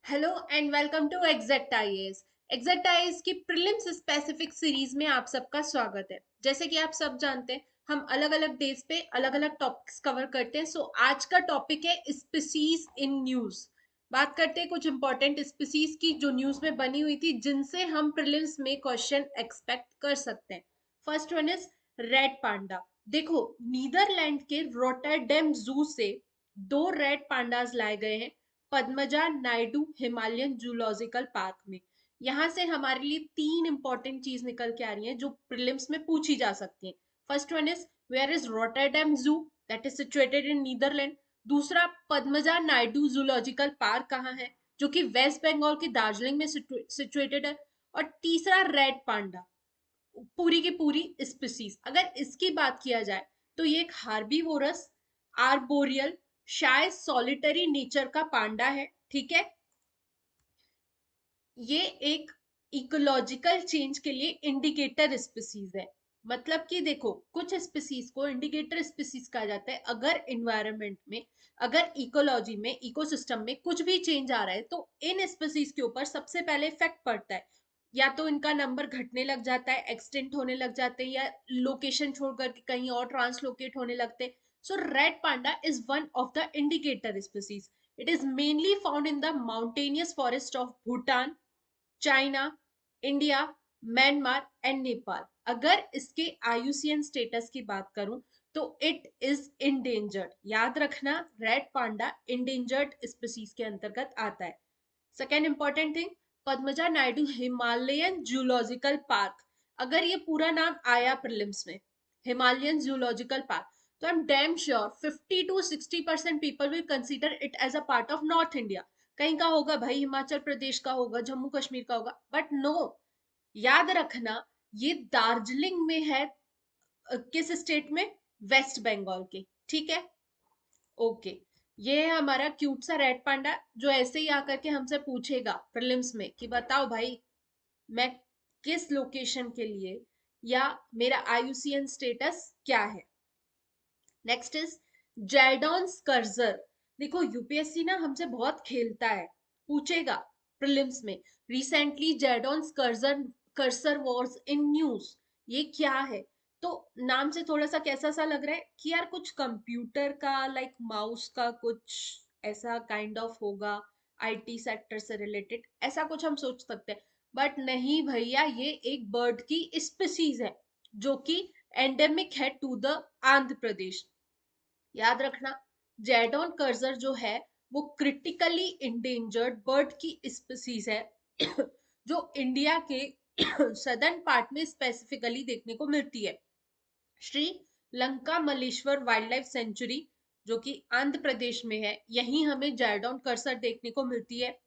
Hello and welcome to exact IAS. Exact IAS की prelims specific series में आप सबका स्वागत है। जैसे कि आप सब जानते हैं, हम अलग अलग डेज पे अलग अलग टॉपिक्स कवर करते हैं। सो आज का टॉपिक है स्पीसीज इन न्यूज। बात करते हैं कुछ इंपॉर्टेंट स्पीसीज की जो न्यूज में बनी हुई थी, जिनसे हम प्रीलिम्स में क्वेश्चन एक्सपेक्ट कर सकते हैं। First one is red panda. देखो, नीदरलैंड के रोटरडेम जू से दो रेड पांडाज लाए गए हैं Padmaja Naidu Himalayan zoological park में। यहां से हमारे लिए तीन इंपॉर्टेंट चीज निकल के आ रही हैं जो प्रीलिम्स में पूछी जा सकती हैं। First one is where is Rotterdam zoo, that is situated in Netherland. दूसरा, पद्मजा नायडू जूलॉजिकल पार्क कहाँ है, जो कि वेस्ट बंगाल के दार्जिलिंग में सिचुएटेड है। और तीसरा, रेड पांडा, पूरी की पूरी स्पीसीज। अगर इसकी बात किया जाए तो ये एक हार्बीवोरस आर्बोरियल शायद सॉलिटरी नेचर का पांडा है। ठीक है, ये एक इकोलॉजिकल चेंज के लिए इंडिकेटर स्पीसीज है। मतलब कि देखो, कुछ स्पीसीज को इंडिकेटर स्पीसीज कहा जाता है अगर इन्वायरमेंट में, अगर इकोलॉजी में, इकोसिस्टम में कुछ भी चेंज आ रहा है तो इन स्पीसीज के ऊपर सबसे पहले इफेक्ट पड़ता है। या तो इनका नंबर घटने लग जाता है, एक्सटेंट होने लग जाते हैं, या लोकेशन छोड़ करके कहीं और ट्रांसलोकेट होने लगते हैं। So red panda is one of the indicator species. It is mainly found in the mountainous forest of Bhutan, China, India, Myanmar and Nepal. अगर इसके आईयूसीएन स्टेटस की बात करूं तो इट इज इंडेंजर्ड। याद रखना, रेड पांडा इंडेंजर्ड स्पीसीज के अंतर्गत आता है। Second important thing, Padmaja Naidu Himalayan zoological park. अगर ये पूरा नाम आया प्रीलिम्स में, हिमालयन जूलॉजिकल पार्क, तो I am damn sure 50 to 60% people will consider it as a part of north India. कहीं का होगा भाई, हिमाचल प्रदेश का होगा, जम्मू कश्मीर का होगा, बट नो, याद रखना ये दार्जिलिंग में है। किस स्टेट में? वेस्ट बंगाल के। ठीक है, ओके। ये है हमारा क्यूट सा रेड पांडा, जो ऐसे ही आकर के हमसे पूछेगा प्रीलिम्स में कि बताओ भाई, मैं किस लोकेशन के लिए, या मेरा आईयूसीएन स्टेटस क्या है। Next is Jadon Scurger. देखो, यूपीएससी ना हमसे बहुत खेलता है, पूछेगा प्रीलिम्स में, recently Jadon Scurger cursor wars in news, ये क्या है। तो नाम से थोड़ा सा कैसा सा लग रहा है कि यार कुछ कंप्यूटर का, लाइक माउस का कुछ ऐसा काइंड ऑफ होगा, आईटी सेक्टर से रिलेटेड, ऐसा कुछ हम सोच सकते हैं। बट नहीं भैया, ये एक बर्ड की स्पीसीज है जो कि एंडेमिक है टू द आंध्र प्रदेश। याद रखना, जैडॉन कर्जर जो है वो क्रिटिकली इंडेंजर्ड बर्ड की स्पीसीज है जो इंडिया के सदर्न पार्ट में स्पेसिफिकली देखने को मिलती है। Shri Lanka Maleshwar wild life sanctuary, जो कि आंध्र प्रदेश में है, यहीं हमें जैडॉन कर्सर देखने को मिलती है।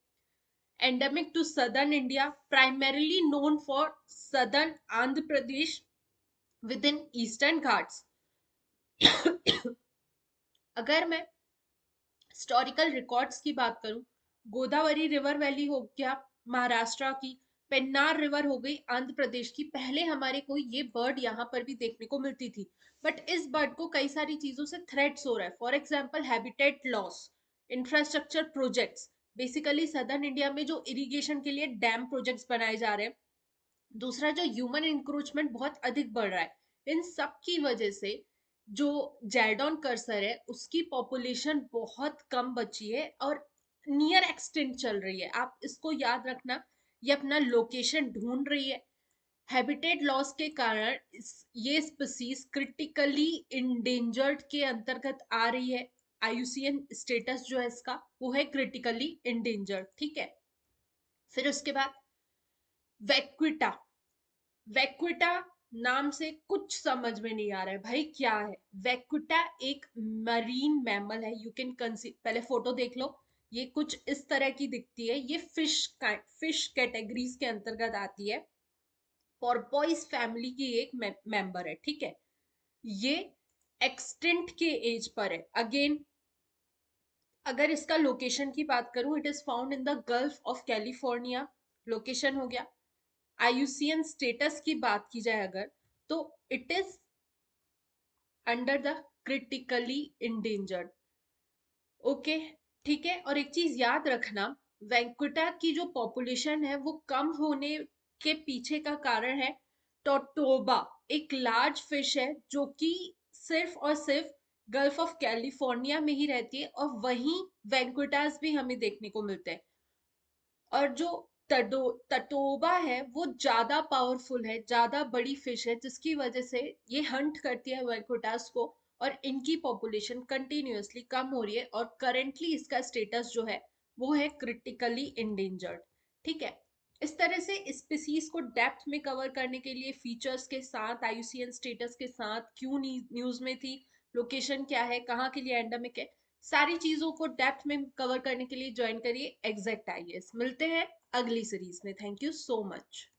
Endemic to southern India, primarily known for southern Andhra Pradesh within Eastern Ghats. अगर मैं हिस्टोरिकल रिकॉर्ड्स की बात करूं, गोदावरी रिवर वैली हो गया महाराष्ट्र की, पेन्नार रिवर हो गई आंध्र प्रदेश की, पहले हमारे को ये बर्ड यहाँ पर भी देखने को मिलती थी। बट इस बर्ड को कई सारी चीजों से थ्रेट्स हो रहा है। For example, habitat loss, infrastructure projects, basically southern India में जो इरिगेशन के लिए डैम प्रोजेक्ट्स बनाए जा रहे हैं। दूसरा, जो ह्यूमन इंक्रोचमेंट बहुत अधिक बढ़ रहा है, इन सब की वजह से जो जैडॉन कर्सर है उसकी पॉपुलेशन बहुत कम बची है और नियर एक्सटेंट चल रही है। आप इसको याद रखना, ये अपना लोकेशन ढूंढ रही है। हैबिटेट लॉस के कारण ये स्पीसीज क्रिटिकली इंडेंजर्ड के अंतर्गत आ रही है। आईयूसीएन स्टेटस जो है इसका, वो है क्रिटिकली इंडेंजर्ड। ठीक है, फिर उसके बाद वैक्विटा। वैक्विटा नाम से कुछ समझ में नहीं आ रहा है भाई, क्या है वैक्विटा? एक मरीन मैमल है। यू कैन पहले फोटो देख लो, ये कुछ इस तरह की दिखती है। ये फिश कैटेगरीज के अंतर्गत आती है, पोर्पोइस फैमिली की एक मेंबर है। ठीक है, ये एक्सटिंक्ट के एज पर है। अगेन, अगर इसका लोकेशन की बात करूं, it is found in the gulf of California, location हो गया। आईयूसीएन स्टेटस की बात की जाए अगर, तो it is under the critically endangered. Okay, ठीक है। और एक चीज याद रखना, वेंकुटा की जो पॉपुलेशन है वो कम होने के पीछे का कारण है टोटोबा, एक लार्ज फिश है जो कि सिर्फ और सिर्फ गल्फ ऑफ कैलिफोर्निया में ही रहती है, और वहीं वेंकुटास भी हमें देखने को मिलते हैं। और जो टटोबा है वो ज्यादा पावरफुल है, ज्यादा बड़ी फिश है, जिसकी वजह से ये हंट करती है वेकोटास को, और इनकी पॉपुलेशन कंटिन्यूअसली कम हो रही है, और करेंटली इसका स्टेटस जो है वो है क्रिटिकली इंडेंजर्ड। ठीक है। इस तरह से स्पीसीज को डेप्थ में कवर करने के लिए फीचर्स के साथ, आईयूसीएन स्टेटस के साथ, क्यों न्यूज में थी, लोकेशन क्या है, कहाँ के लिए एंडेमिक है, सारी चीजों को डेप्थ में कवर करने के लिए ज्वाइन करिए एग्जैक्ट आईएएस। मिलते हैं अगली सीरीज में। Thank you so much.